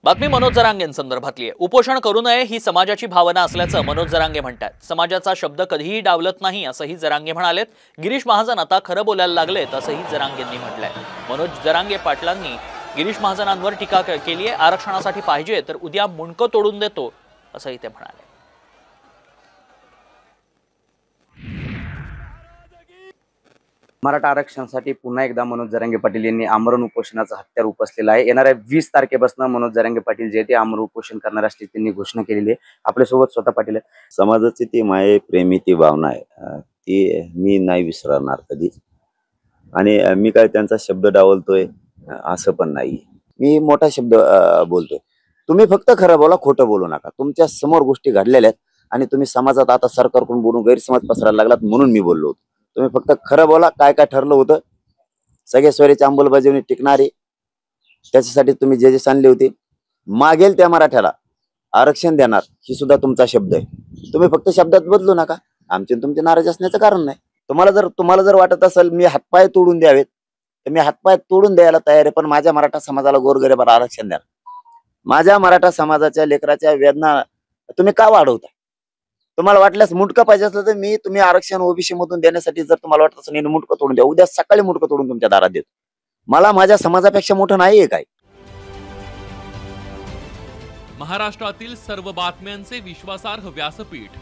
बातमी मनोज जरांगेंसंदर्भातली आहे। उपोषण करू नये ही समाजाची भावना असल्याचं मनोज जरांगे म्हणतात। समाजाचा शब्द कधीही डावलत नाही असंही जरांगे म्हणालेत। गिरीश महाजन आता खरं बोलायला लागलेत असंही जरांगेंनी म्हटलंय। मनोज जरांगे पाटलांनी गिरीश महाजनांवर टीका केली आहे। आरक्षणासाठी पाहिजे तर उद्या मुंडकं तोडून देतो असंही ते म्हणाले। मराठा आरक्षणासाठी पुन्हा एकदा मनोज जरांगे पाटील यांनी आमरण उपोषणाचं हत्यार उपसलेलं आहे। येणाऱ्या 20 तारखेपासून मनोज जरांगे पाटील जे ते आमरण उपोषण करणार असल्याची त्यांनी घोषणा केलेली आहे। आपल्यासोबत स्वतः पाटील आहेत। समाजाची ती माये प्रेमी ती भावना आहे, ती मी नाही विसरणार कधीच। आणि मी काय त्यांचा शब्द डावलतोय असं पण नाही। मी मोठा शब्द बोलतोय, तुम्ही फक्त खरं बोला, खोटं बोलू नका। तुमच्या समोर गोष्टी घडलेल्या आहेत आणि तुम्ही समाजात आता सरकारकडून बोलून गैरसमज पसरायला लागलात म्हणून मी बोललो होतो। तुम्ही फक्त खरं बोला, काय काय ठरलं होतं सगळे स्वरीची अंमलबजावणी टिकणारी, त्याच्यासाठी तुम्ही जे आणले होते, मागेल त्या मराठ्याला आरक्षण देणार ही सुद्धा तुमचा शब्द आहे। तुम्ही फक्त शब्दात बदलू नका। आमचे तुमचे नाराज असण्याचं कारण नाही। तुम्हाला जर वाटत असेल मी हातपाय तोडून द्यावेत तर मी हातपाय तोडून द्यायला तयार आहे, पण माझ्या मराठा समाजाला गोरगरिबाला आरक्षण द्या। माझ्या मराठा समाजाच्या लेकराच्या वेदना तुम्ही का वाढवता? तुम्हाला वाटल्यास मुंडकं पाहिजे असलं तर तुम्ही आरक्षण ओबीसी मधून देण्यासाठी जर तुम्हाला वाटत असेल मुंडकं तोडून द्या, उद्या सकाळी मुंडकं तोडून तुमच्या दारात देतो। मला माझ्या समाजापेक्षा मोठं नाहीये काय। महाराष्ट्रातील सर्व बातम्यांचे विश्वासार्ह व्यासपीठ,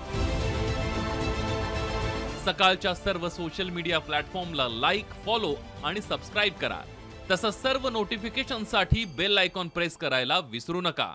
सकाळच्या सर्व सोशल मीडिया प्लॅटफॉर्मला लाईक, फॉलो आणि सबस्क्राईब करा। तसंच सर्व नोटिफिकेशनसाठी बेल आयकॉन प्रेस करायला विसरू नका।